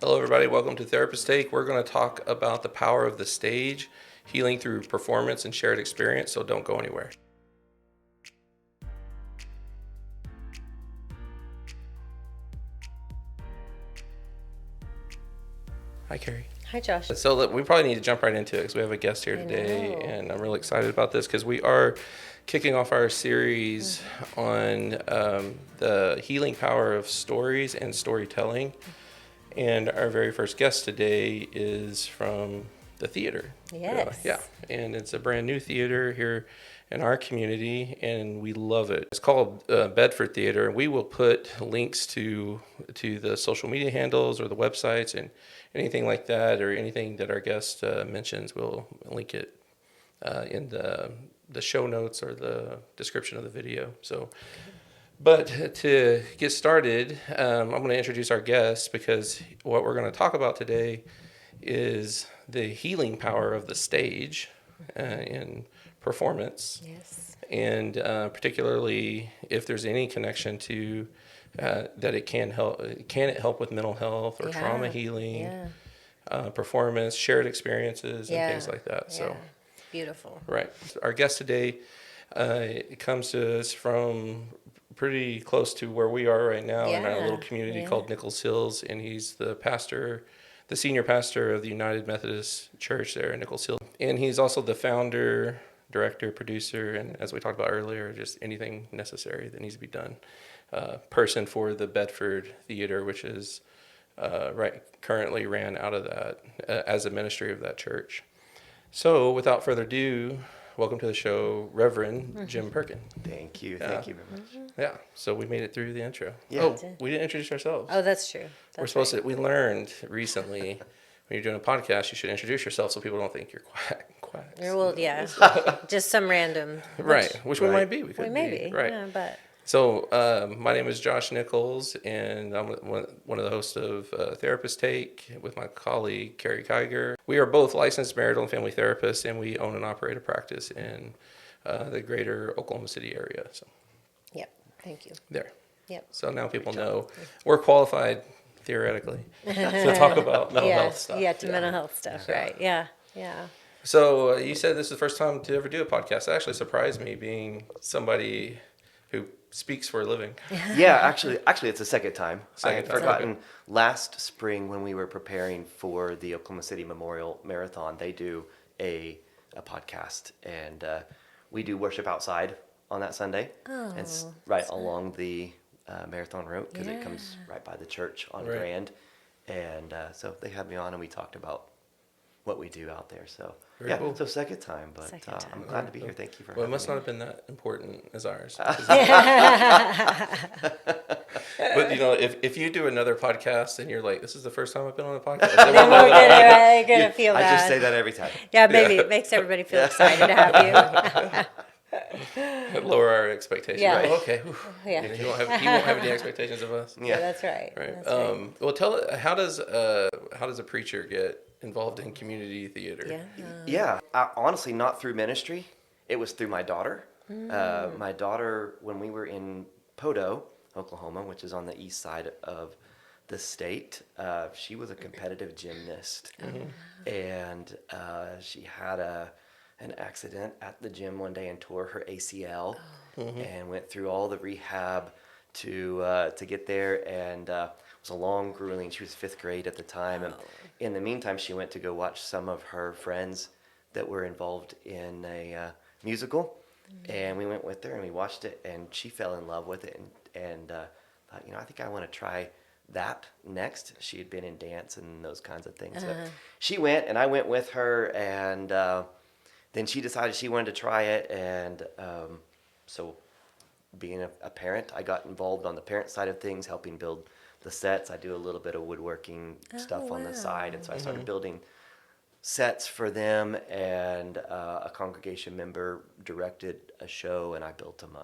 Hello, everybody. Welcome to Therapist Take. We're going to talk about the power of the stage, healing through performance and shared experience, so don't go anywhere. Hi, Carrie. Hi, Josh. So we probably need to jump right into it because we have a guest here today, and I'm really excited about this because we are kicking off our series on the healing power of stories and storytelling. And our very first guest today is from the theater. Yes. Yeah, and it's a brand new theater here in our community, and we love it. It's called Bedford Theatre, and we will put links to the social media handles or the websites and anything like that, or anything that our guest mentions. We'll link it in the show notes or the description of the video. So. But to get started, I'm going to introduce our guest because what we're going to talk about today is the healing power of the stage in performance. Yes. And particularly if there's any connection to that it can it help with mental health or trauma healing, performance, shared experiences, and things like that. So beautiful. Right. Our guest today comes to us from pretty close to where we are right now in our little community called Nichols Hills, and he's the senior pastor of the United Methodist Church there in Nichols Hills. And he's also the founder, director, producer, and as we talked about earlier, just anything necessary that needs to be done. Person for the Bedford Theatre, which is currently ran out of that as a ministry of that church. So without further ado, welcome to the show, Reverend Jim Perkin. Thank you. Thank you very much. Yeah, so we made it through the intro. Yeah. Oh, we didn't introduce ourselves. Oh, that's true. We learned recently when you're doing a podcast, you should introduce yourself so people don't think you're quacks. Well, yeah. Just some random. Which we might be. We could maybe. be. Right. Yeah, but. So my name is Josh Nichols, and I'm one of the hosts of Therapist Take with my colleague, Carrie Kiger. We are both licensed marital and family therapists, and we own and operate a practice in the greater Oklahoma City area. So. Yep. Thank you. There. Yep. So now people know we're qualified, theoretically, to talk about mental health stuff. Yeah, mental health stuff, right. Yeah. So you said this is the first time to ever do a podcast. That actually surprised me, being somebody who speaks for a living. Yeah, actually, it's the second time. I had forgotten last spring when we were preparing for the Oklahoma City Memorial Marathon. They do a podcast, and we do worship outside on that Sunday. Oh, and it's right along the marathon route because it comes right by the church on Grand. And so they had me on, and we talked about what we do out there. So Very cool. So second time, but I'm glad to be here. Thank you for having me. Well, it must not have been that important as ours. But if you do another podcast and you're like, this is the first time I've been on a podcast, then we're gonna feel bad. I just say that every time. Yeah, maybe it makes everybody feel excited to have you. Lower our expectations. Yeah. Oh, okay. Yeah. He won't have any expectations of us. Yeah, that's right. Right. That's right. Well, how does a preacher get involved in community theater? Yeah. Honestly, not through ministry. It was through my daughter. My daughter, when we were in Podo, Oklahoma, which is on the east side of the state, she was a competitive gymnast. And she had an accident at the gym one day and tore her ACL and went through all the rehab to get there, and it was a long, grueling. She was 5th grade at the time, and in the meantime, she went to go watch some of her friends that were involved in a musical, and we went with her and we watched it, and she fell in love with it, and thought, I think I want to try that next. She had been in dance and those kinds of things. So she went, and I went with her, and then she decided she wanted to try it, and so being a parent, I got involved on the parent side of things, helping build the sets. I do a little bit of woodworking stuff on the side, and so I started building sets for them, and a congregation member directed a show, and I built them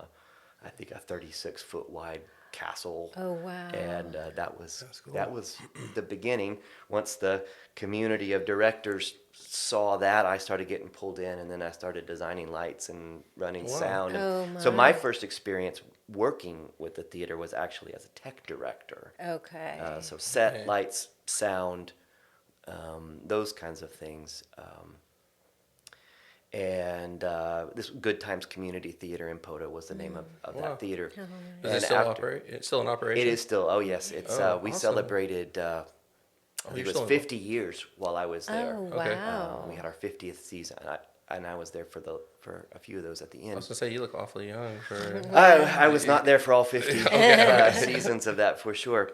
I think a 36-foot wide castle. Oh, wow. And that was cool. That was the beginning. Once the community of directors saw that, I started getting pulled in, and then I started designing lights and running sound. And so my first experience working with the theater was actually as a tech director. Okay. So set, lights, sound, those kinds of things. And this Good Times Community Theater in Poto was the name of Wow. that theater. Oh, Is And it still after- It's still in operation? It is still. Oh yes, it's. Oh, We awesome. celebrated. I think you're it was still 50 years while I was there. Oh, Okay. wow. We had our 50th season, and I was there for a few of those at the I end. was gonna say you look awfully young for. I was not there for all 50 seasons of that for sure.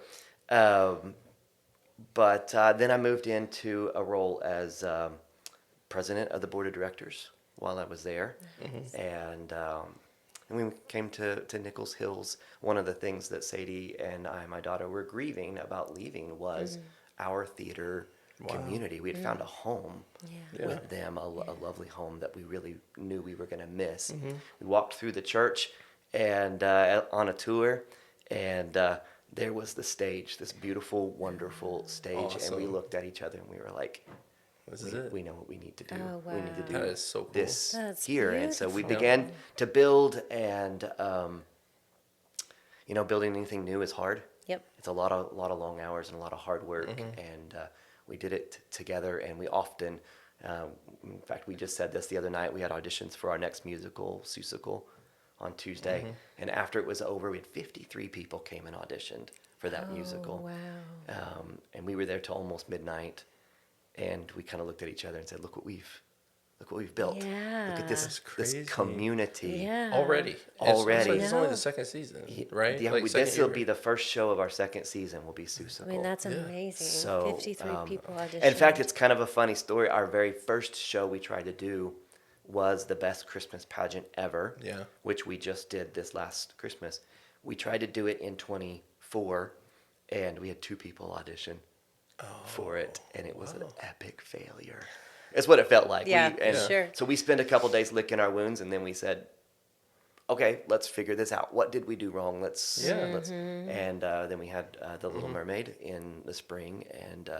But then I moved into a role as president of the board of directors while I was there. And we came to Nichols Hills. One of the things that Sadie and my daughter, were grieving about leaving was our theater community. We had found a home with them, a lovely home that we really knew we were going to miss. We walked through the church and on a tour, and there was the stage, this beautiful, wonderful stage, and we Awesome. looked at each other and we were like, This is it. we know what we need to do. Oh, We need to do That is so cool. this That's here. And so we beautiful. began to build, and building anything new is hard. Yep. It's a lot of long hours and a lot of hard work, and we did it together. And we often, in fact, we just said this the other night. We had auditions for our next musical, Seussical, on Tuesday, and after it was over, we had 53 people came and auditioned for that musical. Wow. And we were there till almost midnight, and we kind of looked at each other and said, "Look what we've built. Look Yeah. at this That's crazy. community." Yeah. Already. Already. It's only No. the second season, right? Yeah, Like, this second will year. be the first show of our second season. Will be Seussical. I mean, that's amazing. So, 53 people auditioned. In fact, it's kind of a funny story. Our very first show we tried to do was the best Christmas pageant ever, Yeah. which we just did this last Christmas. We tried to do it in 24, and we had 2 people audition for it, and it was an epic failure. It's what it felt like. Yeah, sure. So we spent a couple days licking our wounds, and then we said, "Okay, let's figure this out. What did we do wrong? Let's." And then we had The Little Mermaid in the spring, and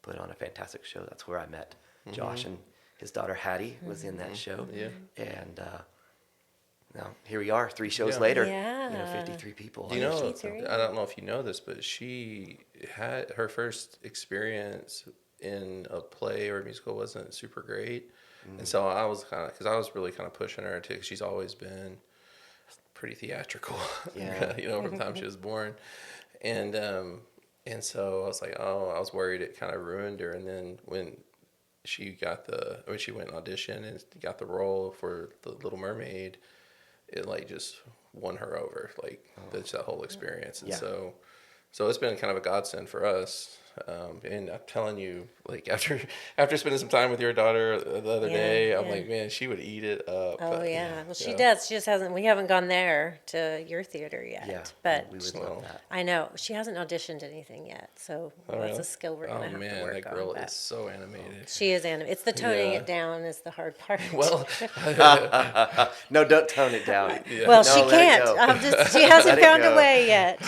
put on a fantastic show. That's where I met Josh, and his daughter Hattie was in that show. Yeah. And now here we are, 3 shows Yeah. later. Yeah. 53 people. Do you know? auditioned, so- 53. I don't know if you know this, but she had her first experience in a play or a musical wasn't super great, and so I was because I was really kind of pushing her to. She's always been pretty theatrical, Yeah. from the time she was born, and so I was like, I was worried it kind of ruined her, and then when she went and auditioned and got the role for the Little Mermaid, it like just won her over, like that's that whole experience. And Yeah. so it's been kind of a godsend for us. And I'm telling you, like after spending some time with your daughter the other day, I'm like, man, she would eat it up. Oh, But, yeah. Well, she yeah. does. She just hasn't, we haven't gone there to your theater yet. Yeah, But we would love that. I know. She hasn't auditioned anything yet. So that's really? a skill we're going Oh to have to man, work that girl on. is so animated. She is animated. It's the toning Yeah. it down is the hard part. Well, No, don't tone it down. well, No, she let it can't. go. She hasn't Let it found a go. way yet.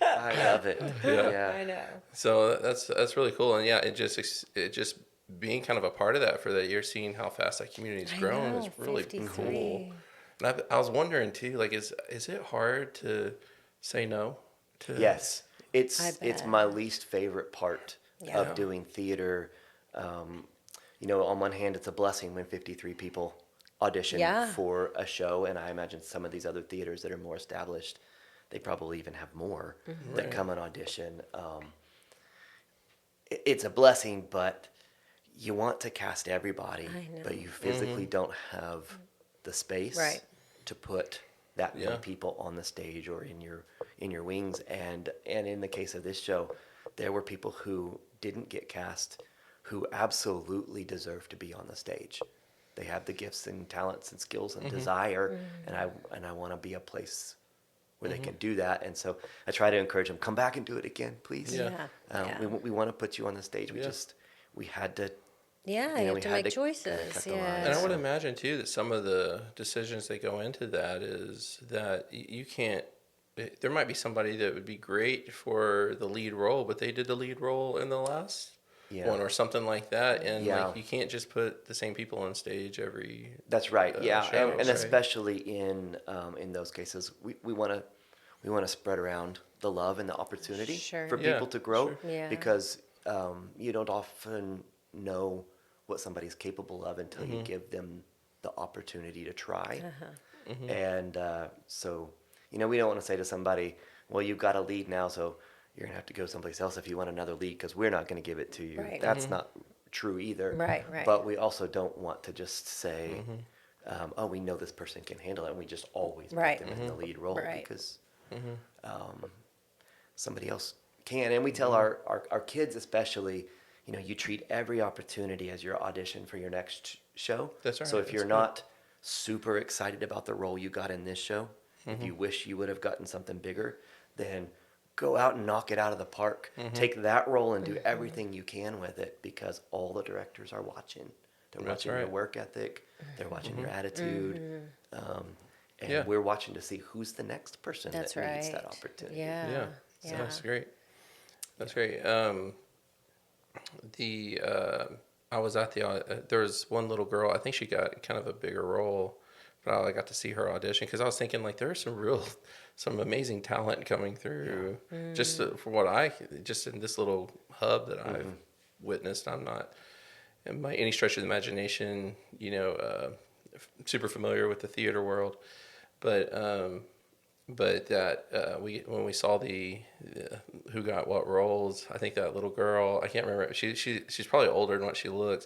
I love it. I know. so that's really cool, and yeah, it just being kind of a part of that for that year, seeing how fast that community's grown is really 53. cool. And I was wondering too, like, is it hard to say no to? Yes, I it's bet. my least favorite part Yeah. of doing theater. On one hand, it's a blessing when 53 people audition Yeah. for a show, and I imagine some of these other theaters that are more established, they probably even have more that Right. come and audition. It's a blessing, but you want to cast everybody, I know. but you physically don't have the space Right. to put that many Yeah. people on the stage or in your wings. And in the case of this show, there were people who didn't get cast who absolutely deserve to be on the stage. They have the gifts and talents and skills and desire, and I want to be a place where they can do that. And so I try to encourage them, come back and do it again, please. Yeah. Yeah. We want to put you on the stage. We Yeah. we had to. Yeah, You know, you we have to had make to choices. cut the Yeah. lines. And I would imagine too that some of the decisions that go into that is that you can't. There might be somebody that would be great for the lead role, but they did the lead role in the last Yeah. one or something like that, and Yeah. like you can't just put the same people on stage every. That's right. Yeah, shows, and right? especially in those cases, we want to spread around the love and the opportunity Sure. for Yeah, people to grow sure. Yeah. because you don't often know what somebody's capable of until you give them the opportunity to try. And so, we don't want to say to somebody, well, you've got a lead now, so you're going to have to go someplace else if you want another lead, because we're not going to give it to you. Right. That's not true either. Right. But we also don't want to just say, oh, we know this person can handle it, and we just always put them in the lead role because somebody else can. And we tell our kids especially, you treat every opportunity as your audition for your next show. That's right. So if you're not super excited about the role you got in this show, if you wish you would have gotten something bigger, then go out and knock it out of the park. Take that role and do everything you can with it, because all the directors are watching. They're watching your work ethic. They're watching your attitude. And we're watching to see who's the next person that needs that opportunity. Yeah. That's great. That's great. I was at there was one little girl, I think she got kind of a bigger role, but I got to see her audition, because I was thinking, like, there's some amazing talent coming through. Just for what just in this little hub that I've witnessed. I'm not, by any stretch of the imagination, super familiar with the theater world, but that when we saw the who got what roles, I think that little girl, I can't remember, she's probably older than what she looks,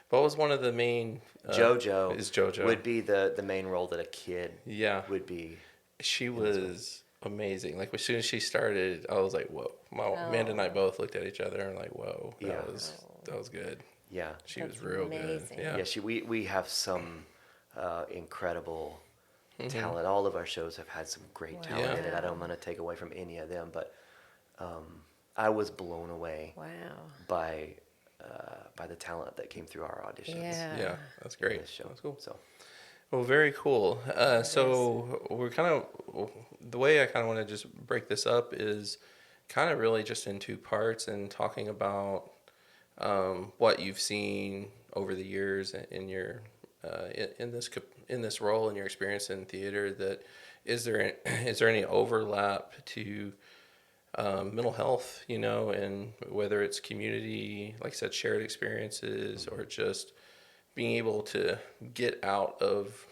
but was one of the main JoJo would be the main role that a kid would be. She was amazing. Like, as soon as she started, I was like, whoa. Amanda and I both looked at each other and like, whoa, that was good. Yeah, she was real amazing. good. Yeah, we have some incredible talent. All of our shows have had some great talent in it. I don't want to take away from any of them, but I was blown away by the talent that came through our auditions. Yeah, that's great. That's cool. So, well, very cool. So we're the way I kind of want to just break this up is kind of really just in two parts, and talking about what you've seen over the years in your in this role and your experience in theater. That is there any overlap to mental health, and whether it's community, like I said, shared experiences, or just being able to get out of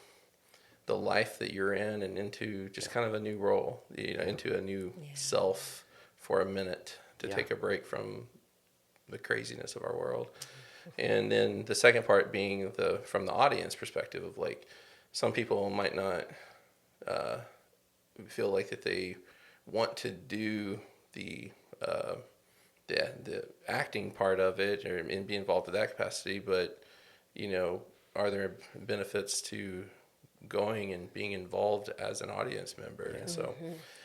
the life that you're in and into just kind of a new role, into a new self for a minute, to take a break from the craziness of our world. And then the second part being from the audience perspective of, like, some people might not feel like that they want to do the acting part of it and be involved with that capacity, but are there benefits to going and being involved as an audience member? And so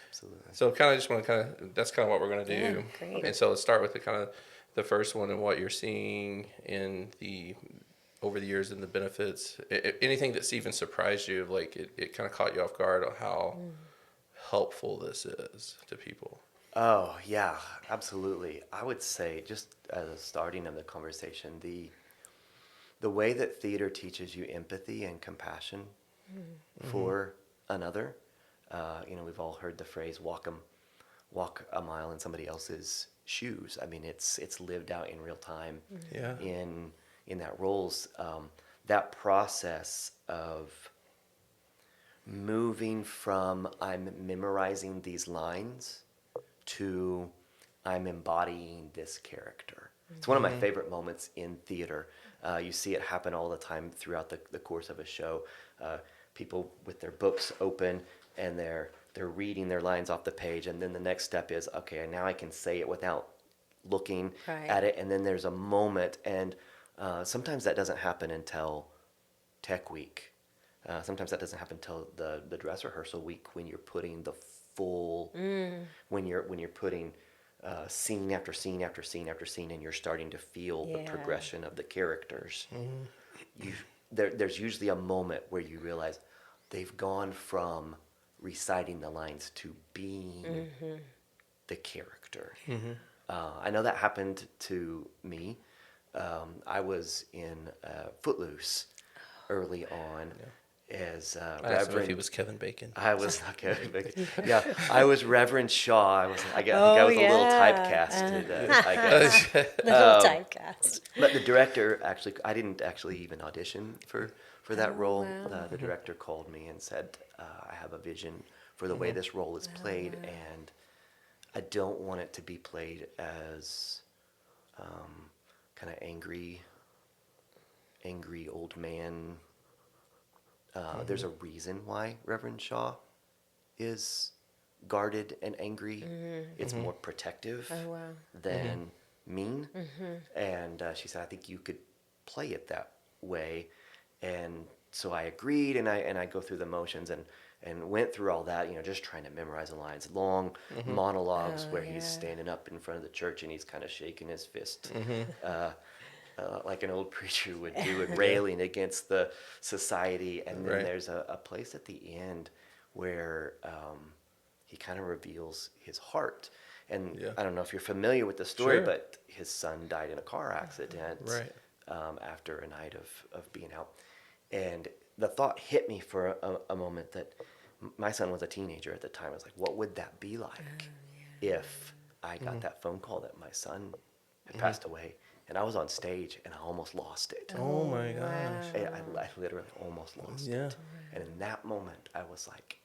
absolutely. So kind of just want to that's kind of what we're going to do. Great. And so let's start with the first one, and what you're seeing over the years and the benefits. Anything that's even surprised you, like it kind of caught you off guard on how helpful this is to people. Oh yeah, absolutely. I would say, just as a starting of the conversation, the way that theater teaches you empathy and compassion for another. We've all heard the phrase walk a mile in somebody else's shoes. I mean, it's lived out in real time in that roles. That process of moving from I'm memorizing these lines to I'm embodying this character. It's one of my favorite moments in theater. You see it happen all the time throughout the course of a show. People with their books open and they're reading their lines off the page, and then the next step is, okay, now I can say it without looking at it, and then there's a moment, and sometimes that doesn't happen until tech week. Sometimes that doesn't happen until the dress rehearsal week, when you're putting the full, when you're putting scene after scene after scene after scene, and you're starting to feel the progression of the characters. There's usually a moment where you realize they've gone from reciting the lines to being the character. I know that happened to me. I was in Footloose early on, as I asked him if he Reverend. was Kevin Bacon. I was not Kevin Bacon. Yeah, I was Reverend Shaw. I think Oh, I was a little yeah. typecasted, I guess. Little typecast. But the director actually, I didn't actually even audition for that role. wow. The director called me and said, I have a vision for the way this role is played, and I don't want it to be played as kind of angry old man. There's a reason why Reverend Shaw is guarded and angry. It's more protective Oh, wow. than mean. And she said, I think you could play it that way. And so I agreed, and I go through the motions and went through all that, just trying to memorize the lines, long monologues where he's standing up in front of the church and he's kind of shaking his fist. Like an old preacher would do, and railing against the society. And then there's a place at the end where he kind of reveals his heart. And I don't know if you're familiar with the story, but his son died in a car accident after a night of being out. And the thought hit me for a moment that my son was a teenager at the time. I was like, what would that be like if I got that phone call that my son had passed away? And I was on stage, and I almost lost it. Oh my gosh. I literally almost lost it. And in that moment, I was like,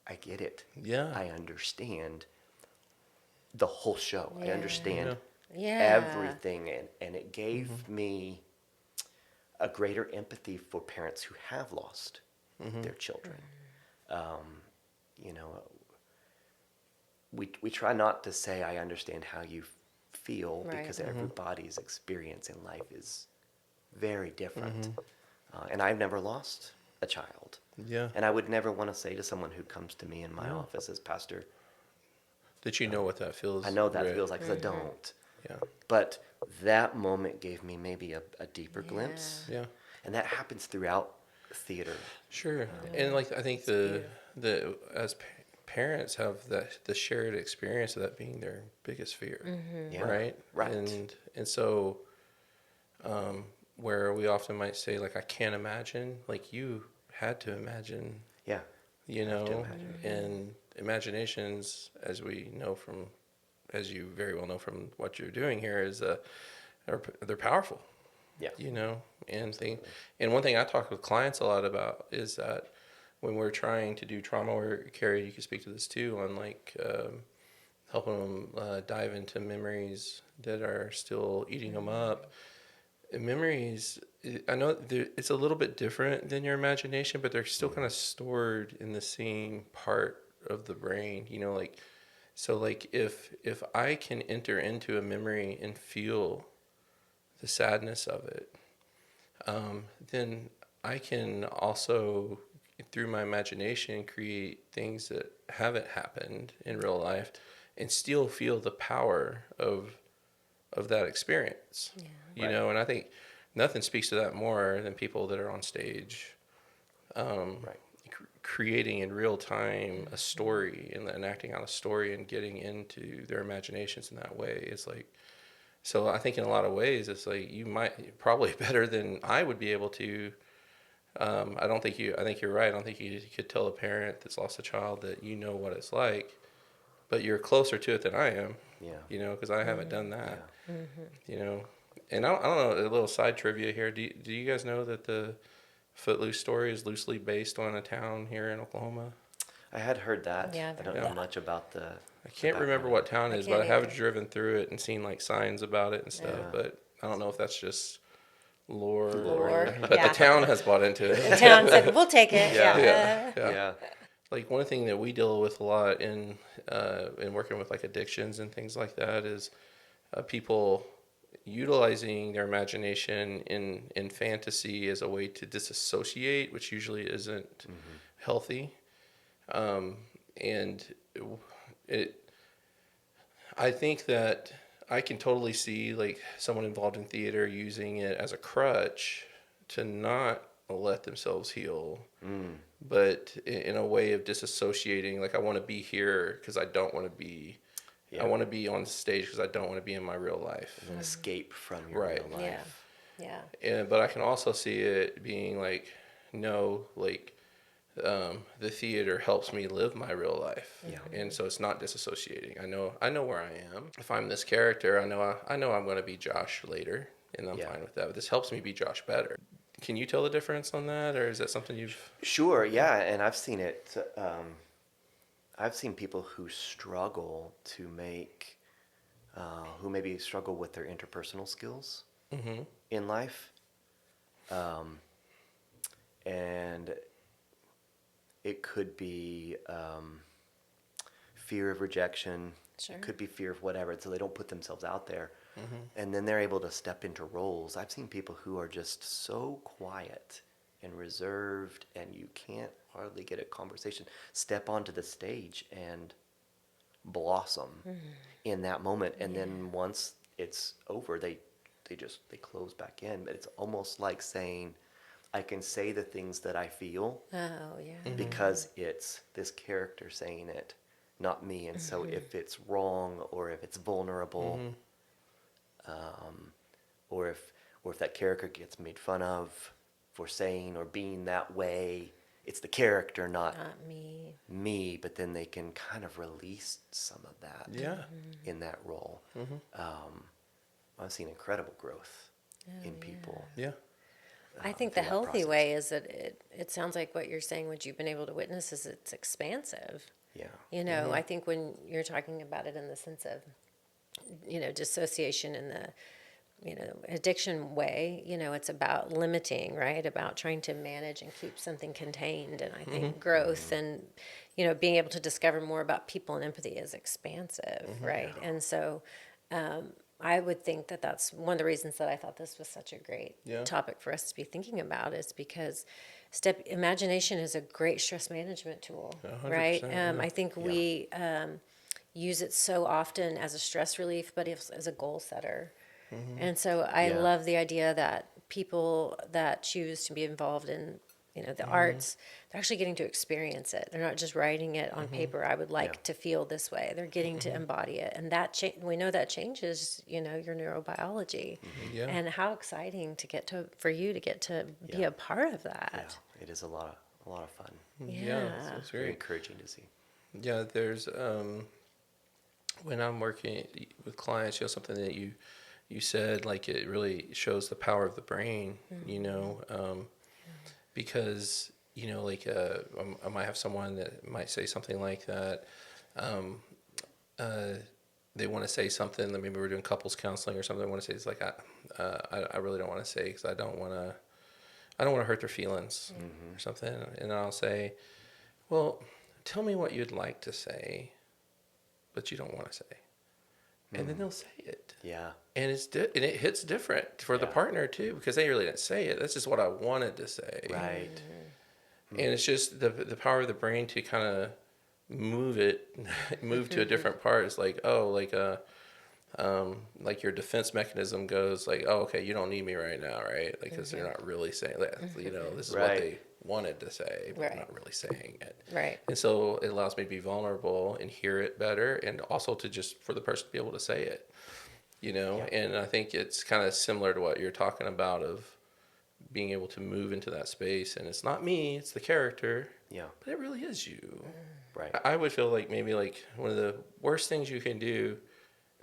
I get it. Yeah. I understand the whole show. I understand Yeah. everything. And it gave me a greater empathy for parents who have lost their children. We try not to say, I understand how you feel, because everybody's experience in life is very different. And I've never lost a child. Yeah. And I would never want to say to someone who comes to me in my office as pastor, Did you know what that feels? I know what that feels like, because I don't. Yeah. But that moment gave me maybe a deeper glimpse. Yeah. And that happens throughout theater. Sure. And like I think the as parents have the shared experience of that being their biggest fear, Yeah. right? Right. And so where we often might say like I can't imagine, like you had to imagine. Yeah. And imaginations, as you very well know from what you're doing here, is they're powerful. Yeah. And one thing I talk with clients a lot about is that when we're trying to do trauma work, Carrie, you can speak to this too, on like helping them dive into memories that are still eating them up. And memories, I know it's a little bit different than your imagination, but they're still kind of stored in the same part of the brain, so like if I can enter into a memory and feel the sadness of it, then I can also, through my imagination, create things that haven't happened in real life and still feel the power of that experience. And I think nothing speaks to that more than people that are on stage creating in real time a story and acting out a story and getting into their imaginations in that way. It's like, so I think in a lot of ways, it's like you might probably better than I would be able to. I think you're right. I don't think you could tell a parent that's lost a child that you know what it's like, but you're closer to it than I am. Yeah. Because I haven't done that. Yeah. And I don't know, a little side trivia here. Do you guys know that the Footloose story is loosely based on a town here in Oklahoma? I had heard that. Yeah, I don't know much about the... I can't remember what town it is, but I can't have driven through it and seen like signs about it and stuff. Yeah. But I don't know if that's just lore. But Yeah. the town has bought into it. The town said, we'll take it. Yeah. Like one thing that we deal with a lot in working with like addictions and things like that is people utilizing their imagination in fantasy as a way to disassociate, which usually isn't healthy. And I think that I can totally see like someone involved in theater using it as a crutch to not let themselves heal, but in a way of disassociating. Like I want to be here because I don't want to be. I want to be on stage because I don't want to be in my real life. An escape from your real life. Yeah. But I can also see it being like know, like, the theater helps me live my real life. Yeah. And so it's not disassociating. I know where I am. If I'm this character, I know I'm going to be Josh later, and I'm fine with that. But this helps me be Josh better. Can you tell the difference on that, or is that something you've? Sure, yeah, and I've seen it. I've seen people who struggle to make, who maybe struggle with their interpersonal skills Mm-hmm. in life, and it could be fear of rejection. Sure. It could be fear of whatever, so they don't put themselves out there. Mm-hmm. And then they're able to step into roles. I've seen people who are just so quiet and reserved, and you can't hardly get a conversation, step onto the stage and blossom in that moment. And then once it's over, they close back in. But it's almost like saying, I can say the things that I feel Oh, yeah. because it's this character saying it, not me. And so if it's wrong, or if it's vulnerable, or if that character gets made fun of for saying or being that way, it's the character, not Not me. me. But then they can kind of release some of that Yeah. in that role. I've seen incredible growth in people. Yeah. I think the through that healthy process. way is that it sounds like what you're saying, what you've been able to witness, is it's expansive. Yeah. You know, I think when you're talking about it in the sense of, dissociation in the, addiction way, it's about limiting, right? About trying to manage and keep something contained. And I think growth and, being able to discover more about people and empathy is expansive, right? And so I would think that that's one of the reasons that I thought this was such a great topic for us to be thinking about, is because imagination is a great stress management tool, 100%, right? yeah. I think we use it so often as a stress relief, but as a goal setter. And so I love the idea that people that choose to be involved in, the arts, they're actually getting to experience it. They're not just writing it on paper. I would like to feel this way. They're getting to embody it, and that we know that changes, your neurobiology. Yeah. And how exciting for you to get to be a part of that. Yeah, it is a lot of fun. Yeah. That's Very great. encouraging to see. Yeah. There's when I'm working with clients, something that you said, like, it really shows the power of the brain, because, like, I might have someone that might say something like that. They want to say something that maybe we're doing couples counseling or something. They want to say, it's like, I really don't want to say, because I don't want to hurt their feelings or something. And I'll say, well, tell me what you'd like to say, but you don't want to say. And then they'll say it. Yeah. And and it hits different for the partner too, because they really didn't say it. That's just what I wanted to say. Right. And it's just the power of the brain to kind of move to a different part. It's like, like your defense mechanism goes like, oh, okay, you don't need me right now, right? Like, because they're not really saying that. This is what they wanted to say, but they're not really saying it. Right. And so it allows me to be vulnerable and hear it better, and also to just for the person to be able to say it. And I think it's kind of similar to what you're talking about, of being able to move into that space, and it's not me, it's the character. Yeah. But it really is you. Right. I would feel like maybe like one of the worst things you can do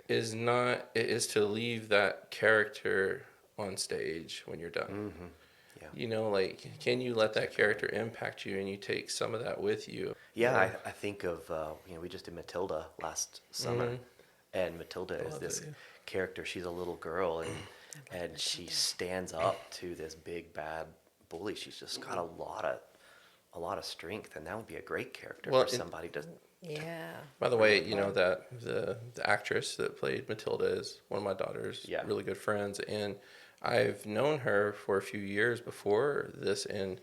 is to leave that character on stage when you're done. Yeah. Like, can you let that character impact you, and you take some of that with you? Yeah, I think of, we just did Matilda last summer, and Matilda is this character. She's a little girl, and she stands up to this big bad bully. She's just got a lot of strength, and that would be a great character for somebody to. Yeah. By the way, that the actress that played Matilda is one of my daughter's really good friends, and I've known her for a few years before this, and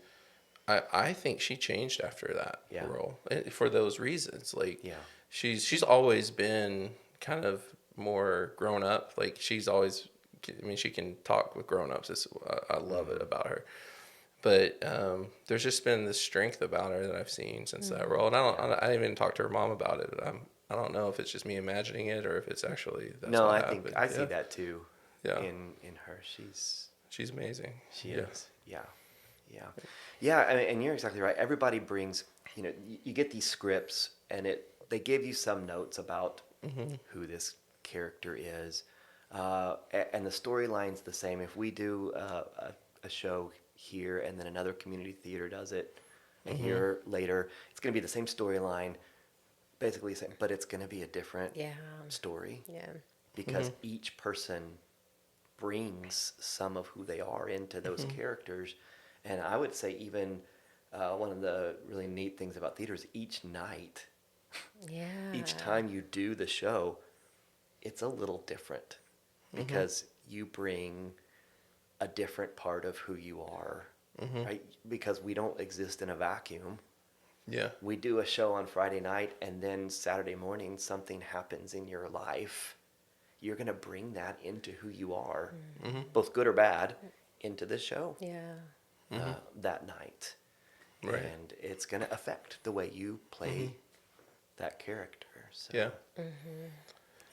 I think she changed after that role for those reasons. Like, she's always been kind of more grown up. Like, she's always, she can talk with grown ups. I love it about her. But there's just been this strength about her that I've seen since that role. And I didn't even talk to her mom about it. I don't know if it's just me imagining it or if it's actually that's what I happened. think I see that too. Yeah. In her, she's amazing. She is. Yeah. Yeah. I mean, and you're exactly right. Everybody brings, you get these scripts, and they give you some notes about who this character is, and the storyline's the same. If we do a show here, and then another community theater does it a year later, it's going to be the same storyline, basically the same, but it's going to be a different story. Yeah. Because each person brings some of who they are into those characters. And I would say even one of the really neat things about theater is each night, each time you do the show, it's a little different because you bring a different part of who you are, right? Because we don't exist in a vacuum. Yeah. We do a show on Friday night, and then Saturday morning something happens in your life. You're going to bring that into who you are, both good or bad, into the show that night. Right. And it's going to affect the way you play that character. So, Yeah.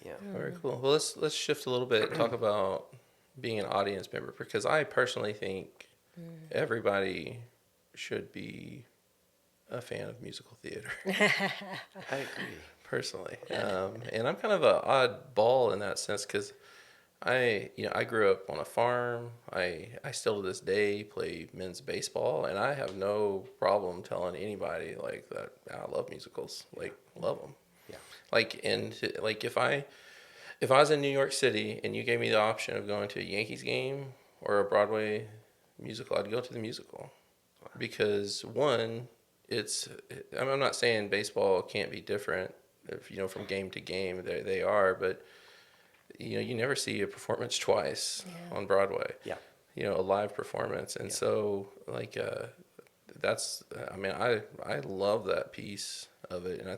Yeah. Very cool. Well, let's shift a little bit and talk about being an audience member, because I personally think everybody should be a fan of musical theater. I agree. Personally, and I'm kind of an oddball in that sense because I grew up on a farm. I still to this day play men's baseball, and I have no problem telling anybody like that I love musicals, like love them. Yeah. Like, and like if I was in New York City and you gave me the option of going to a Yankees game or a Broadway musical, I'd go to the musical. Because one, I'm not saying baseball can't be different, if, from game to game, they are, but you never see a performance twice on Broadway. Yeah. A live performance. And so like that's I love that piece of it. And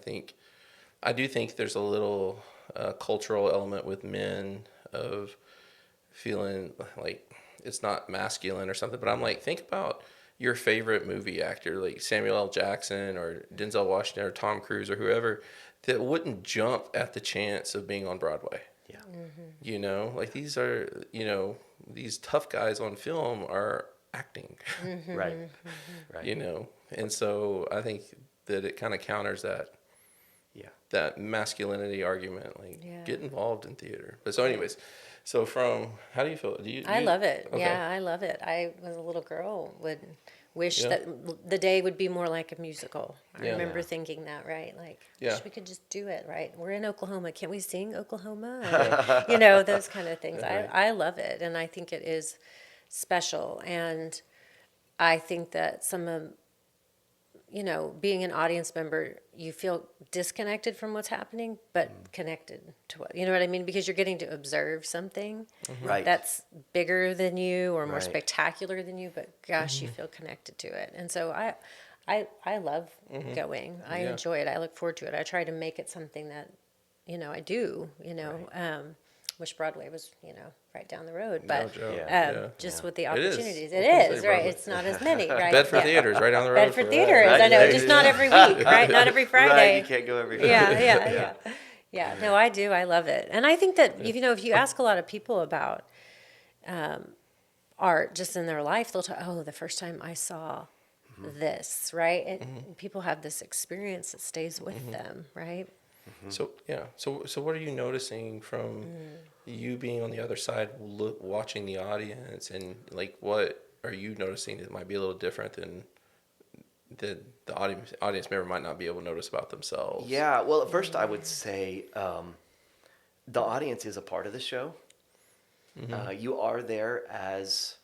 I do think there's a little cultural element with men of feeling like it's not masculine or something, but I'm like, think about your favorite movie actor, like Samuel L. Jackson or Denzel Washington or Tom Cruise or whoever, that wouldn't jump at the chance of being on Broadway. Yeah. Like these are, these tough guys on film are acting. Right. Right. And so I think that it kind of counters that masculinity argument, like get involved in theater. But so anyways, so how do you feel? I love it. Okay. Yeah, I love it. I, as a little girl, would wish that the day would be more like a musical. I remember thinking that, right? Like, wish we could just do it, right? We're in Oklahoma. Can't we sing Oklahoma? Or, those kind of things. Right. I love it, and I think it is special. And I think that some of, being an audience member, you feel disconnected from what's happening, but connected to what, you know what I mean? Because you're getting to observe something Right. that's bigger than you or more Right. spectacular than you, but gosh, you feel connected to it. And so I love going. I enjoy it. I look forward to it. I try to make it something that, I do, wish Broadway was, right down the road, but just with the opportunities. It is, right? Broadway. It's not as many, right? Bedford Theatre is right down the road. Bedford Theatre is, I know, Right. just not every week, right? Not every Friday. Right. You can't go every Friday. Yeah. No, I do. I love it. And I think that, if you ask a lot of people about art just in their life, they'll tell, the first time I saw this, right? And people have this experience that stays with them, right? So so what are you noticing from you being on the other side, watching the audience, and like what are you noticing that might be a little different than the audience member might not be able to notice about themselves? Yeah. Well, at first I would say the audience is a part of the show. You are there as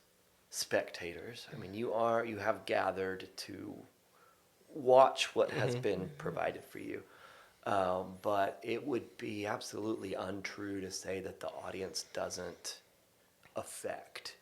spectators. I mean, you have gathered to watch what has been provided for you. But it would be absolutely untrue to say that the audience doesn't affect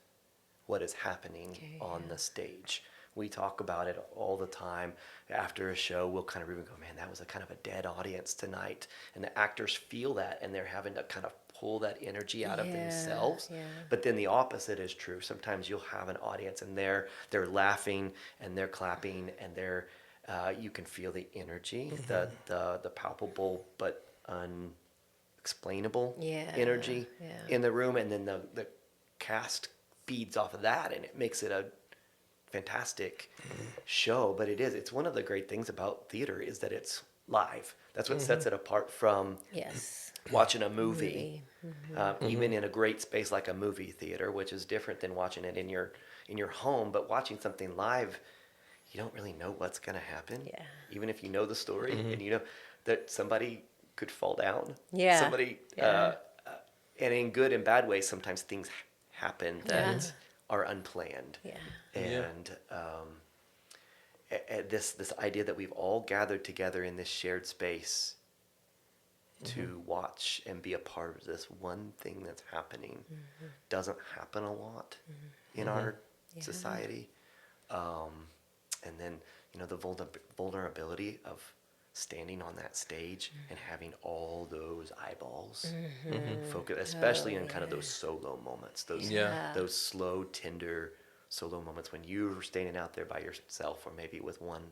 what is happening on the stage. We talk about it all the time. After a show, we'll kind of go, man, that was a kind of a dead audience tonight. And the actors feel that, and they're having to kind of pull that energy out of themselves. Yeah. But then the opposite is true. Sometimes you'll have an audience, and they're laughing, and they're clapping, and they're you can feel the energy, the palpable but unexplainable energy in the room, and then the cast feeds off of that, and it makes it a fantastic show, but it's one of the great things about theater is that it's live. That's what sets it apart from Yes. watching a movie, Movie. even in a great space like a movie theater, which is different than watching it in your home. But watching something live, you don't really know what's going to happen. Yeah. Even if you know the story and you know that somebody could fall down. Yeah. Somebody, Yeah. and in good and bad ways, sometimes things happen that are unplanned. Yeah. And this idea that we've all gathered together in this shared space to watch and be a part of this one thing that's happening doesn't happen a lot in our society. And then, the vulnerability of standing on that stage and having all those eyeballs focus, especially in kind of those solo moments, those slow, tender solo moments when you're standing out there by yourself, or maybe with one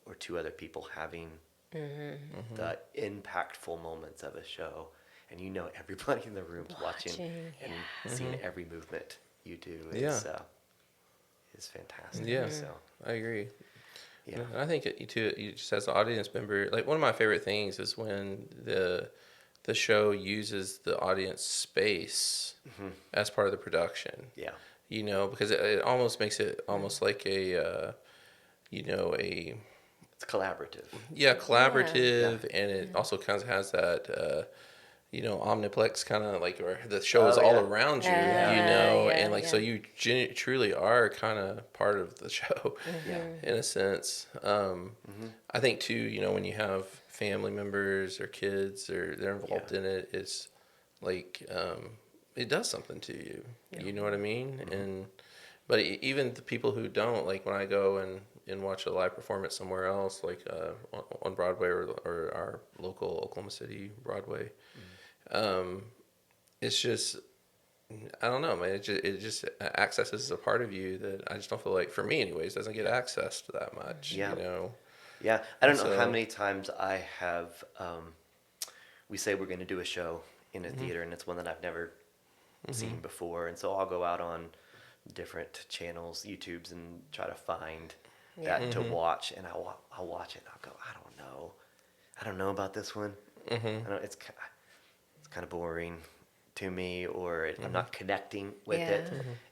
or two other people having the impactful moments of a show, and everybody in the room's watching and seeing every movement you do is fantastic. Yeah, So I agree. yeah, And I think you just as an audience member, like one of my favorite things is when the show uses the audience space as part of the production. yeah, Because it almost makes it almost like a it's collaborative. collaborative, and it also kind of has that omniplex kind of like where the show is all around you, and like so you truly are kind of part of the show in a sense. I think too, when you have family members or kids or they're involved in it, it's like it does something to you. You know what I mean? But even the people who don't, like when I go and watch a live performance somewhere else, like on Broadway or our local Oklahoma City Broadway, it's just, I don't know, man. It just accesses a part of you that I just don't feel like, for me anyways, doesn't get accessed that much. Yeah. You Yeah, I don't know how many times I have. We say we're going to do a show in a theater, and it's one that I've never seen before, and so I'll go out on different channels, YouTubes, and try to find that to watch, and I'll watch it, and I'll go, I don't know about this one. I don't, it's kind of boring to me, or I'm not connecting with it.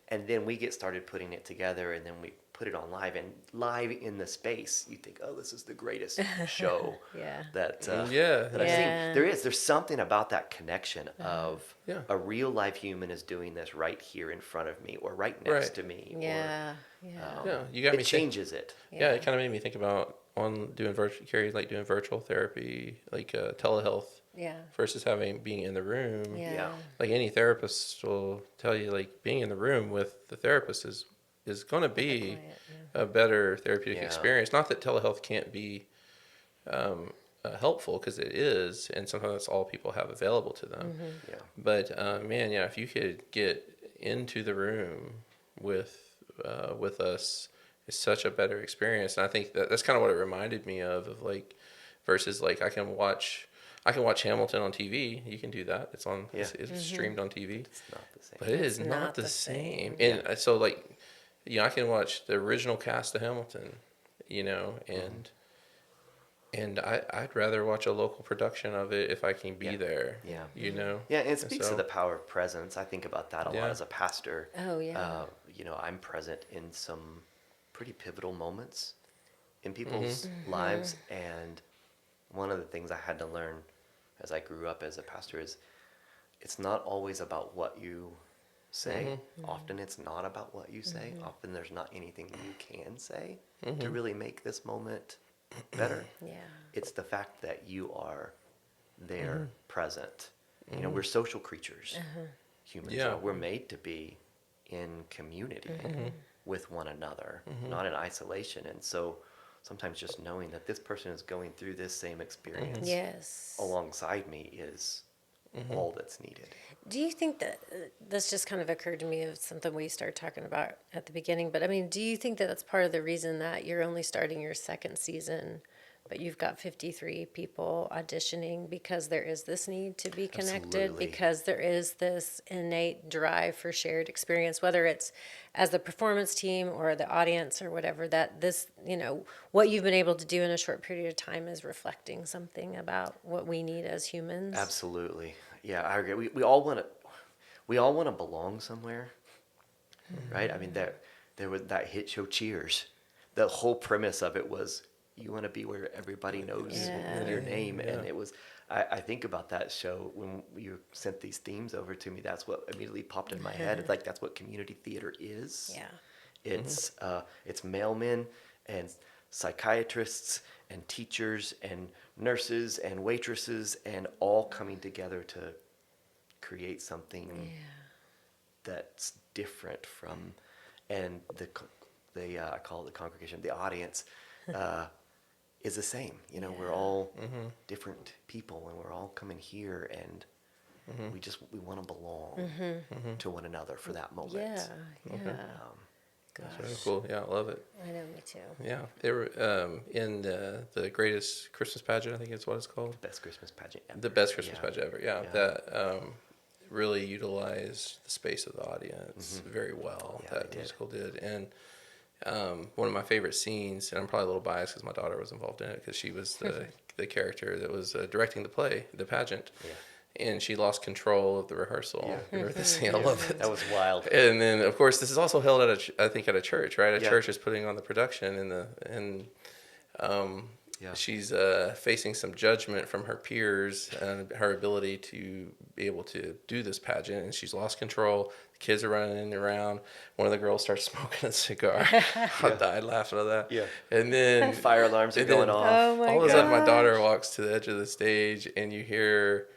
And then we get started putting it together, and then we put it on live, and live in the space, you think, oh, this is the greatest show that I've seen. There's something about that connection of a real live human is doing this right here in front of me, or right next to me. you got me. It changes it. Yeah, it kind of made me think about Carrie, like doing virtual therapy, like telehealth. Versus being in the room. Like any therapist will tell you, like being in the room with the therapist is going to be a better therapeutic experience. Not that telehealth can't be helpful, because it is, and sometimes that's all people have available to them. But man, if you could get into the room with us, it's such a better experience. And I think that's kind of what it reminded me of like versus like I can watch Hamilton on TV. You can do that. It's on. It's streamed on TV. It's not the same. But it is not the same. And so like, I can watch the original cast of Hamilton, and I'd rather watch a local production of it if I can be there. Yeah. Yeah, and it speaks to the power of presence. I think about that a lot as a pastor. Oh, yeah. I'm present in some pretty pivotal moments in people's lives, and one of the things I had to learn as I grew up as a pastor is it's not always about what you say. Often it's not about what you say. Often there's not anything you can say to really make this moment better. It's the fact that you are there, present. We're social creatures. Humans are. We're made to be in community with one another, not in isolation. And so sometimes just knowing that this person is going through this same experience alongside me is all that's needed. Do you think that this just kind of occurred to me of something we started talking about at the beginning, but I mean, do you think that that's part of the reason that you're only starting your second season but you've got 53 people auditioning because there is this need to be connected, Absolutely. because there is this innate drive for shared experience, whether it's as the performance team or the audience or whatever, that this, what you've been able to do in a short period of time is reflecting something about what we need as humans. Absolutely. Yeah, I agree. We all want to belong somewhere, right? I mean, there was that hit show Cheers. The whole premise of it was you want to be where everybody knows your name, and it was. I think about that show when you sent these themes over to me. That's what immediately popped in my head. It's like that's what community theater is. Yeah. It's mailmen and psychiatrists and teachers and nurses and waitresses and all coming together to create something that's different from, and I call it the congregation, the audience, is the same. We're all different people, and we're all coming here, and we want to belong to one another for that moment. Yeah. That's really cool. Yeah, I love it. I know, me too. Yeah, they were in the greatest Christmas pageant. I think it's what it's called. Best Christmas pageant ever. The best Christmas pageant ever. Yeah, that really utilized the space of the audience very well. Yeah, that musical did, and one of my favorite scenes, and I'm probably a little biased because my daughter was involved in it because she was the character that was directing the play, the pageant. Yeah. And she lost control of the rehearsal. Yeah. Remember this scene? I love it. That was wild. And then, of course, this is also held at at a church, right? A church is putting on the production, and she's facing some judgment from her peers and her ability to be able to do this pageant, and she's lost control. The kids are running around. One of the girls starts smoking a cigar. I died laughing at that. Yeah. And then Fire alarms are going off. Oh my all of a sudden, my daughter walks to the edge of the stage, and you hear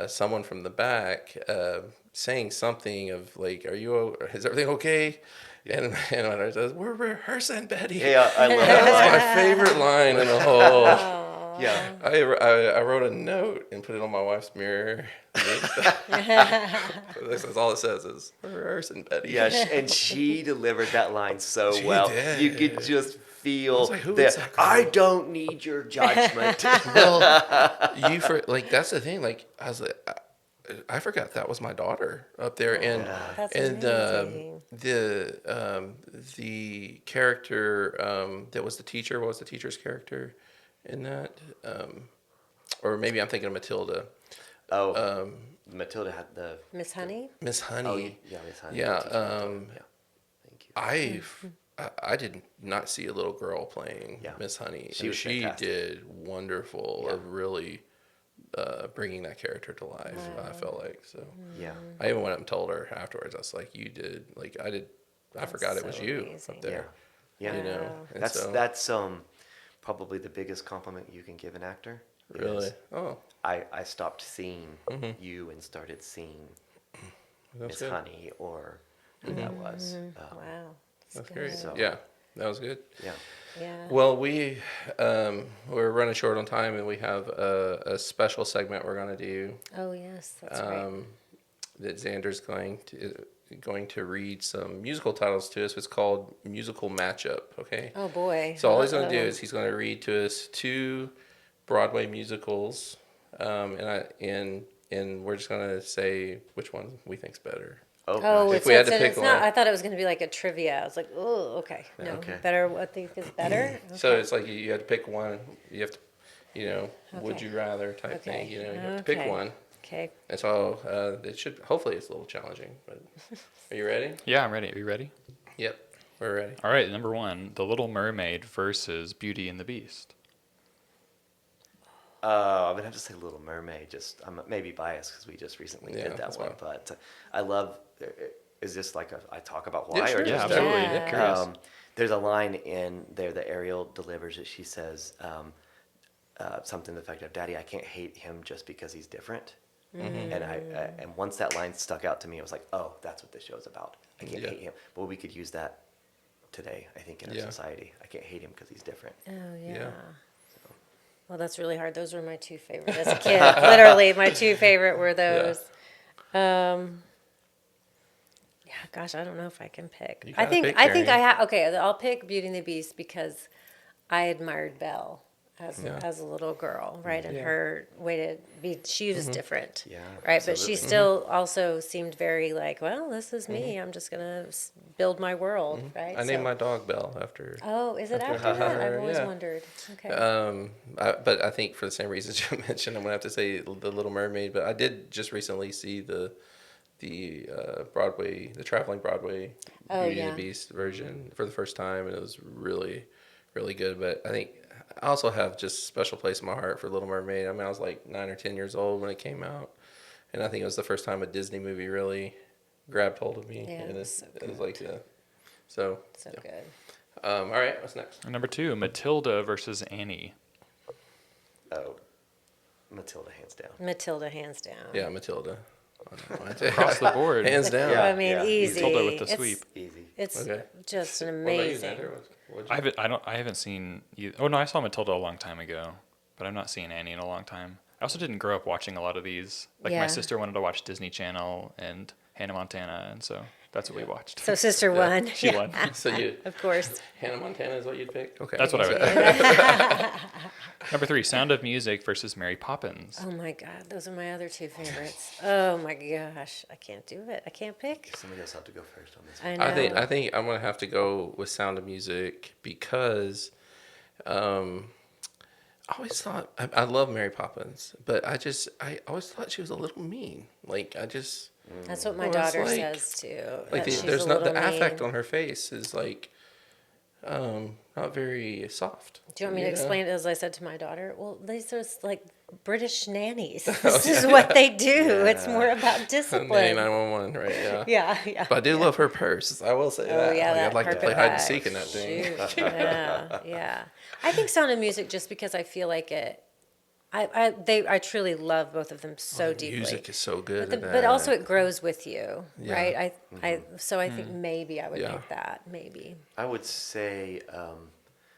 someone from the back saying something of like, is everything okay? And my daughter says, "We're rehearsing, Betty." Yeah, I love That that was line. my favorite line in the whole. Yeah. I wrote a note and put it on my wife's mirror. That's all it says is, "We're rehearsing, Betty." Yeah, and she delivered that line so She well. did. You could just feel I was like, who is that girl? I don't need your judgment. Well, that's the thing. Like, I was like, I forgot that was my daughter up there, and That's and amazing. the character that was the teacher. What was the teacher's character in that? Or maybe I'm thinking of Matilda. Matilda had the Miss Honey? Miss Honey. Oh, yeah, Miss Honey. Yeah, Thank you. I did not see a little girl playing Miss Honey. She was fantastic. did wonderful of really bringing that character to life. I felt like so. Yeah. I even went up and told her afterwards. I was like, "You did like I did. I forgot it was so you amazing. up there." Yeah. You know, Wow. and That's probably the biggest compliment you can give an actor. really. is Oh, I stopped seeing you and started seeing that's Miss good. Honey or who that was. Wow. That's good. great. So- Yeah, that was good. Yeah. Yeah. Well, we're running short on time, and we have a special segment we're going to do. Oh, yes. That's right. That Xander's going to read some musical titles to us. It's called Musical Matchup. Okay. Oh, boy. So all he's going to do is he's going to read to us 2 Broadway musicals, and we're just going to say which one we think's better. Oh, gosh. If we had to pick it's not. one. I thought it was going to be like a trivia. I was like, oh, okay. No, Okay. better. What I think is better. So Okay. it's like you have to pick one. You have to, would Okay. you rather type Okay. thing. You have to pick Okay. one. Okay. And so it should. Hopefully, it's a little challenging. But are you ready? Yeah, I'm ready. Are you ready? Yep, we're ready. All right, number 1, The Little Mermaid versus Beauty and the Beast. I'm gonna have to say Little Mermaid. I'm maybe biased because we just recently Yeah, did that that's one, fine. but I love. Is this like I talk about why Yeah, sure. or Yeah, just absolutely. Yeah. Curious. There's a line in there that Ariel delivers that she says something to the effect of, "Daddy, I can't hate him just because he's different." And and once that line stuck out to me, I was like, "Oh, that's what this show's about. I can't Yeah. hate him." Well, we could use that today, I think, in our Yeah. society. I can't hate him because he's different. Oh, yeah. Yeah. Well, that's really hard. Those were my 2 favorite as a kid. Literally, my 2 favorite were those. Yeah, gosh, I don't know if I can pick. You I gotta think pick, I think Carrie. okay, I'll pick Beauty and the Beast because I admired Belle as a little girl, right? And Yeah. her way to be, she was different, Yeah, right? But absolutely. she still also seemed very like, well, this is me. I'm just gonna build my world, right? I named my dog Belle after. Oh, is it after that? her, I've always yeah. wondered. Okay. But I think for the same reasons you mentioned, I'm gonna have to say The Little Mermaid. But I did just recently see the Broadway, the traveling Broadway Oh, Beauty yeah. and the Beast version for the first time, and it was really, really good. But I think I also have just a special place in my heart for Little Mermaid. I mean, I was like 9 or 10 years old when it came out, and I think it was the first time a Disney movie really grabbed hold of me. Yeah, and it was so it was like, so yeah. Good. All right, what's next? Number 2, Matilda versus Annie. Oh, Matilda, hands down. Matilda, hands down. Yeah, Matilda. Across the board. Hands down. Yeah. I mean, easy. Matilda with the It's- sweep. Easy. It's Okay. just an What about you, amazing. Xander? What'd you- I haven't seen either. Oh no, I saw Matilda a long time ago, but I've not seen Annie in a long time. I also didn't grow up watching a lot of these. Like Yeah. my sister wanted to watch Disney Channel and Hannah Montana, and so that's what we watched. So sister won. She won. So you, Of course. Hannah Montana is what you'd pick? Okay. That's what I would pick. Number 3, Sound of Music versus Mary Poppins. Oh my God, those are my other two favorites. Oh my gosh, I can't do it. I can't pick. Somebody else have to go first on this one. I know. I think I'm gonna have to go with Sound of Music because I always thought I love Mary Poppins, but I always thought she was a little mean. Like That's what my Well, it's daughter like- says too. like that she's there's a not the little affect mean. on her face is like not very soft. Do you want me to know? explain it as I said to my daughter? Well, these are like British nannies. This is what they do. It's more about Nanny discipline. 911, right? Yeah. Yeah, yeah. But I do love her purse. I will say Oh that. yeah, Like, that I'd like to carpet play hide and bag. seek in that thing. Shoot. Yeah, yeah. I think Sound of Music just because I feel like it. I truly love both of them so The deeply. music is so good. But, in but that. also it grows with you, Yeah. right? So I think maybe I would Yeah. pick that. Maybe. I would say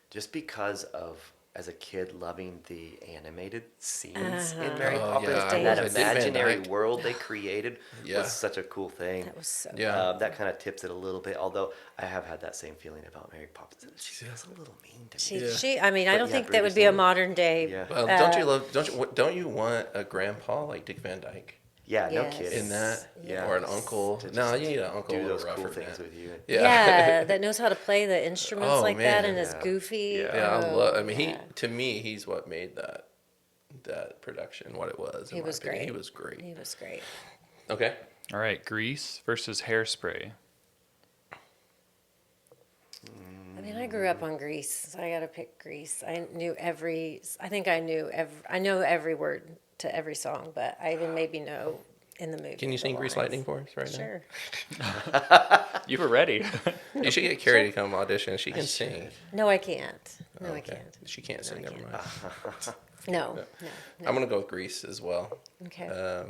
just because of, as a kid, loving the animated scenes in Mary Oh, Poppins yeah, and that I was. imaginary Dick Van world they created Yeah. was such a cool thing. That was so. Yeah. That kind of tips it a little bit, although I have had that same feeling about Mary Poppins. She's a little mean to me. She. I mean, I But don't yeah, think that British would be a name. modern day. Yeah. Well, don't you want a grandpa like Dick Van Dyke Yeah, no Yes. kidding. in that? Yeah. Or an uncle? To No, just you need an uncle a do little those rougher cool than things that. with you. Yeah, that knows how to play the instruments Oh, like that and man. is goofy. Yeah. Yeah, I Oh, love. I mean, yeah. to me, he's what made that production what it was. in He my was opinion. great. He was great. He was great. Okay. All right, Grease versus Hairspray. I mean, I grew up on Grease, so I got to pick Grease. I knew every. I think I knew every. I know every word to every song, but I even maybe know in the movie. Can you the sing Grease lines. Lightning for us right Sure. You were ready. now? You should get Carrie to come audition. She can sing. No, I can't. No, I Okay. can't. She can't sing. Never mind. No, no. I'm gonna go with Grease as well. Okay.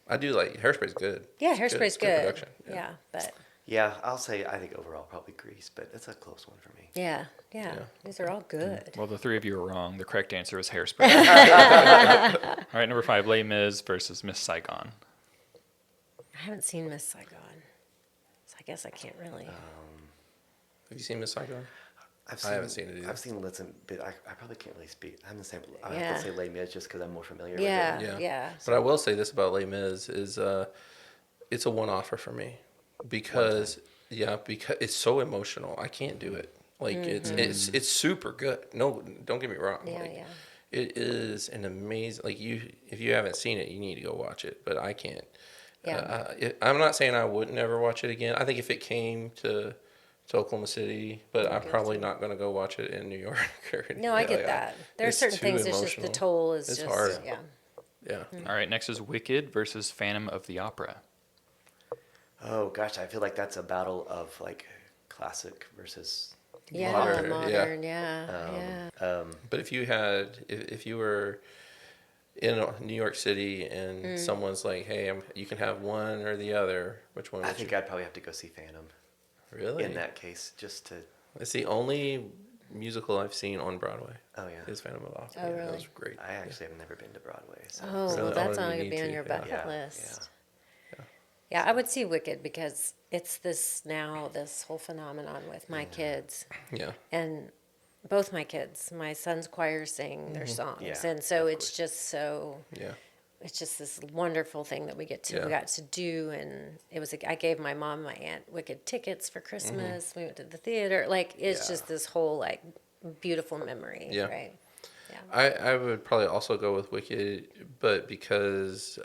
I do like Hairspray's good. Yeah, It's Hairspray's It's good. production. Yeah, but Yeah, I'll say I think overall probably Grease, but it's a close one for me. yeah, these are all good. Well, the three of you were wrong. The correct answer is Hairspray. All right, number 5, Les Mis versus Miss Saigon. I haven't seen Miss Saigon, so I guess I can't really. Have you seen Miss Saigon? I've I haven't seen it either. I've seen Listen, but I probably can't really speak. I'm the same. I Yeah. have to say Les Mis just because I'm more familiar Yeah, with it. yeah. But I will say this about Les Mis is it's a one-offer for me because because it's so emotional. I can't do it. Like it's super good. No, don't get me wrong. Yeah, like, yeah. It is an amazing. Like if you haven't seen it, you need to go watch it. But I can't. Yeah. I'm not saying I wouldn't ever watch it again. I think if it came to Oklahoma City, but I'm probably not going to go watch it in New York. No, I get that. There are it's certain too things. It's just the emotional. toll is It's just hard. yeah. Yeah. All right, next is Wicked versus Phantom of the Opera. Oh gosh, I feel like that's a battle of like classic versus Yeah, Modern, modern, yeah, yeah. But if you were in New York City and someone's like, "Hey, you can have one or the other," which one? I would think you? I'd probably have to go see Phantom Really? in that case, just to. It's the only musical I've seen on Broadway. Oh yeah. Is Phantom of the Opera. Oh, Yeah, really? That was great. I actually have never been to Broadway. So. Oh, Really? well, that's Oh, not you going to be need on to, your yeah. bucket Yeah, list. Yeah, I would see Wicked because it's this whole phenomenon with my kids, Yeah. and both my kids, my son's choir sing their songs, Yeah, and so of it's course. just so. Yeah. It's just this wonderful thing that we Yeah. got to do, and I gave my mom and my aunt Wicked tickets for Christmas. We went to the theater. Like it's Yeah. just this whole like beautiful memory, Yeah. right? Yeah. I would probably also go with Wicked, but because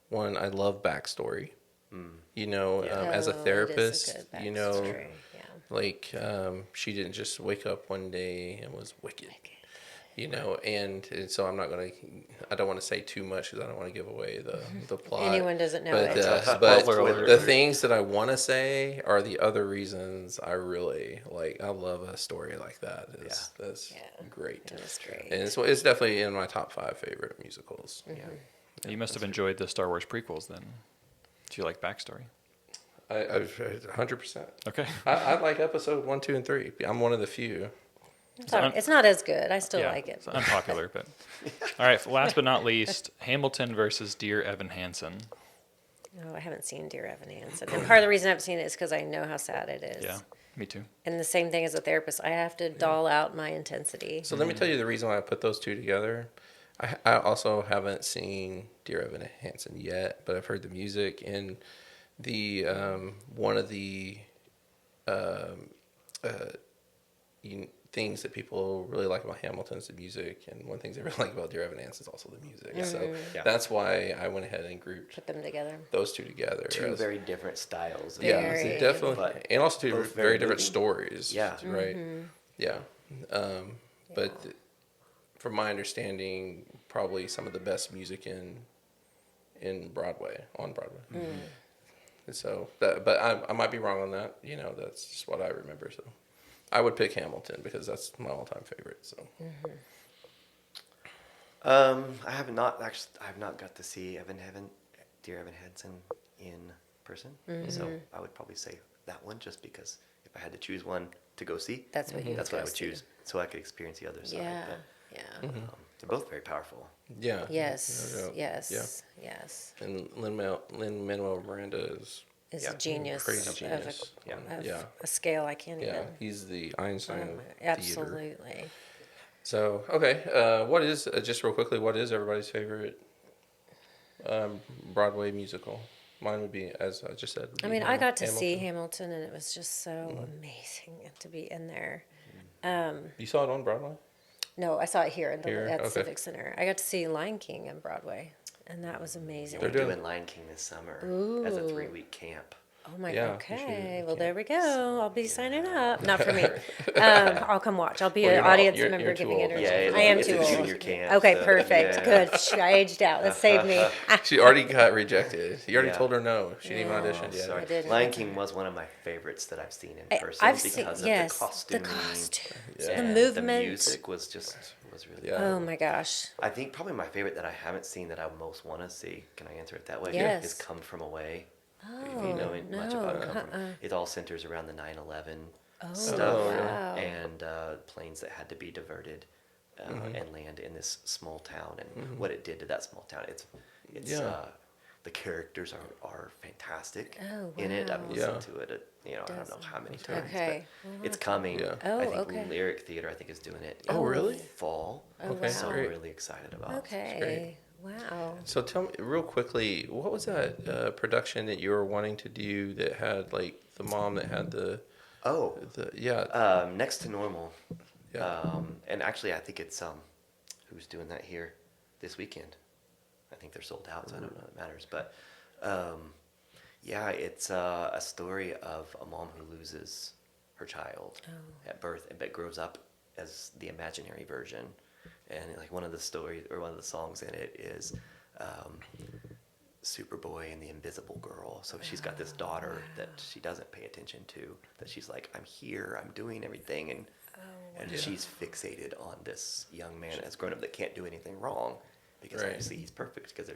one, I love backstory. You know, Yeah. as a Oh, it is a therapist, good you know, backstory. Yeah. like she didn't just wake up one day and was wicked. You know, and so I don't want to say too much because I don't want to give away the plot. Anyone doesn't know but, it. but Spoiler alert. the things that I want to say are the other reasons I really like. I love a story like that. That's Yeah. great. It was great. And it's definitely in my top 5 favorite musicals. You must have enjoyed the Star Wars prequels then. Do you like backstory? I 100%. Okay. I like episode 1, 2, and 3. I'm one of the few. It's not as good. I still Yeah, like it. it's unpopular, but all right. Last but not least, Hamilton versus Dear Evan Hansen. Oh, I haven't seen Dear Evan Hansen, and part of the reason I haven't seen it is because I know how sad it is. Yeah, me too. And the same thing as a therapist, I have to doll out my intensity. So let me tell you the reason why I put those two together. I also haven't seen Dear Evan Hansen yet, but I've heard the music and the one of the things that people really like about Hamilton is the music, and one of the things they really like about Dear Evan Hansen is also the music. So that's why I went ahead and grouped Put them together. those two together. Two very different styles. Of yeah, music, definitely, but and also two both very very different moving. stories. Yeah. right. Yeah, but from my understanding, probably some of the best music in Broadway, on Broadway. And so, but I might be wrong on that. You know, that's just what I remember. So, I would pick Hamilton because that's my all-time favorite. So, I have not got to see Dear Evan Hansen in person. So I would probably say that one, just because if I had to choose one to go see, That's what you that's would what I go would see. choose, so I could experience the other side. Yeah, But, yeah. they're both very powerful. yeah. Yes, no doubt. yes, yes. And Lin-Manuel Miranda is Is Yeah. a genius. crazy of genius. Yeah. a scale I can't Yeah, even. he's the Einstein of theater. Absolutely. So, okay, what is just real quickly? What is everybody's favorite Broadway musical? Mine would be, as I just said. would I be mean, I got to see Hamilton. Hamilton, and it was just so amazing to be in there. You saw it on Broadway? No, I saw it here at Here? the Okay. Civic Center. I got to see Lion King on Broadway, and that was amazing. We're doing- doing Lion King this summer as a 3-week camp. Oh my, Yeah, you okay. should- Well, there we go. I'll be signing up. Not for me. I'll come watch. I'll be Well, an you're not- audience you're member too giving old. it. Yeah, I am it's too a old. junior camp. Okay, so, perfect. yeah. Good. Phew, I aged out. That saved me. She already got rejected. You already Yeah. told her no. She didn't even Yeah. audition yet. Sorry. I didn't. Lion King was one of my favorites that I've seen in person I've because seen, of yes, the costuming. the costumes, Yeah. and the movement. The music was really Yeah. cool. Oh my gosh. I think probably my favorite that I haven't seen that I most want to see, can I answer it that way? Yes. Is Come From Away. Oh, If you know much about Come no. From, it all centers around the 9/11 Oh, stuff wow. and planes that had to be diverted and land in this small town and what it did to that small town. It's Yeah. the characters are fantastic Oh, in it. I've wow. listened to it, I don't know how many times, Okay. but it's coming. Yeah. Oh, I think okay. Lyric Theater, I think, is doing it. Oh, in really? Fall. Oh, Okay, So wow. I'm great. really excited about. Okay. Wow. So tell me real quickly, what was that production that you were wanting to do that had like the mom that had the Oh, Next to Normal. Yeah. And actually, I think it's who's doing that here this weekend. I think they're sold out, so I don't know if it matters. But it's a story of a mom who loses her child at birth, but grows up as the imaginary version. And like one of the stories or one of the songs in it is Superboy and the Invisible Girl. So she's got this daughter that she doesn't pay attention to, that she's like, I'm here, I'm doing everything, and she's fixated on this young man that has grown up that can't do anything wrong because Right. obviously he's perfect because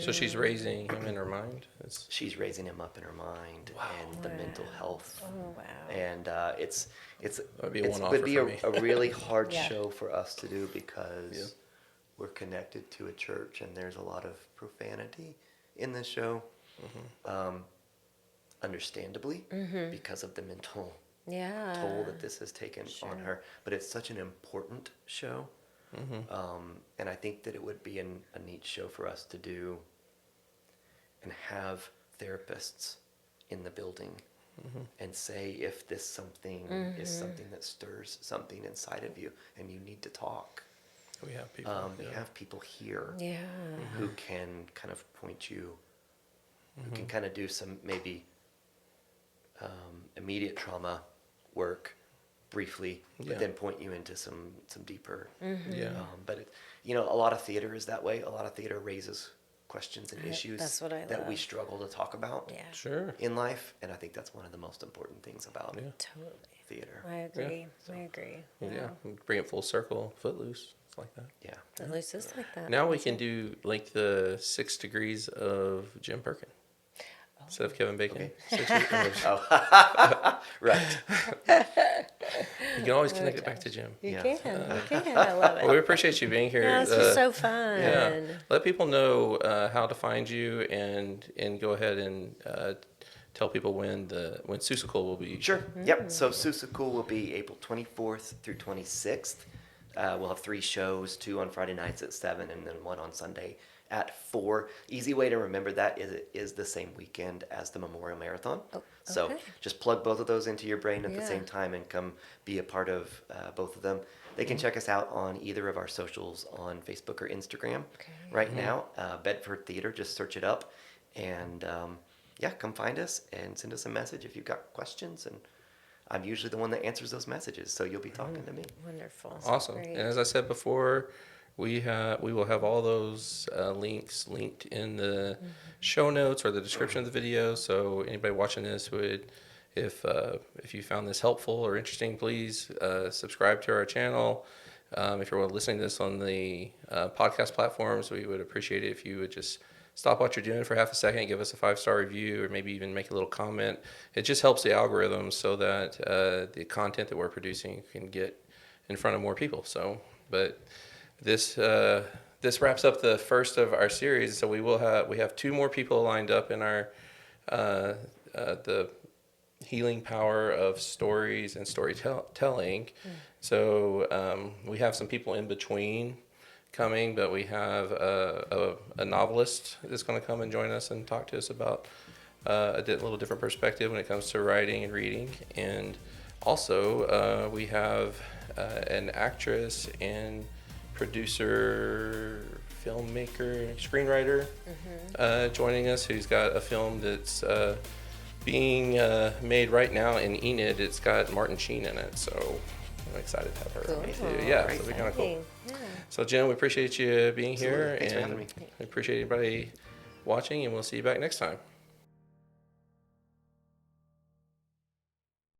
So she's raising him in her mind. she's raising him up in her mind and the mental health. Oh wow. And it's That'd be a it one-offer would be for me. a really hard Yeah. show for us to do because Yeah. we're connected to a church and there's a lot of profanity in this show, understandably because of the mental toll that this has taken on her. But it's such an important show. And I think that it would be a neat show for us to do and have therapists in the building and say if this something is something that stirs something inside of you and you need to talk. We have people. We have people here Yeah. who can kind of point you, who can kind of do some maybe immediate trauma work briefly, but then point you into some deeper. But it, a lot of theater is that way. A lot of theater raises questions and issues That's what I that we love. struggle to talk about Sure. in life, and I think that's one of the most important things about Totally. theater. I agree. I agree. Yeah. Bring it full circle. Footloose. It's like that. Yeah. At least it's like that. Now we can do like the 6 degrees of Jim Perkin instead of Kevin Bacon. Right. You can always connect it back to Jim. You Yeah. can. You can. I love it. Well, we appreciate you being here. Yeah, this was so fun. Yeah. Let people know how to find you and go ahead and tell people when Seussical will be. Sure. Yep. So Seussical will be April 24th through 26th. We'll have 3 shows, 2 on Friday nights at 7 and then 1 on Sunday at 4. Easy way to remember that is it is the same weekend as the Memorial Marathon. So just plug both of those into your brain at the same time and come be a part of both of them. They can check us out on either of our socials on Facebook or Instagram right now. Bedford Theatre, just search it up. And come find us and send us a message if you've got questions. And I'm usually the one that answers those messages, so you'll be talking to me. Wonderful. Awesome. Great. And as I said before, we will have all those links linked in the show notes or the description of the video. So anybody watching this would, if you found this helpful or interesting, please subscribe to our channel. If you're listening to this on the podcast platforms, we would appreciate it if you would just stop what you're doing for half a second, give us a 5-star review, or maybe even make a little comment. It just helps the algorithm so that the content that we're producing can get in front of more people. So, but this wraps up the first of our series. So we have 2 more people lined up in our the healing power of stories and storytelling. So we have some people in between coming, but we have a novelist that's going to come and join us and talk to us about a little different perspective when it comes to writing and reading. And also we have an actress and producer, filmmaker, screenwriter joining us, who's got a film that's being made right now in Enid. It's got Martin Sheen in it, so I'm excited to have her. Cool. Me too. Yeah, so it'll be kind of cool. Yeah. So Jen, we appreciate you being here, Thanks for and having me. we appreciate everybody watching, and we'll see you back next time.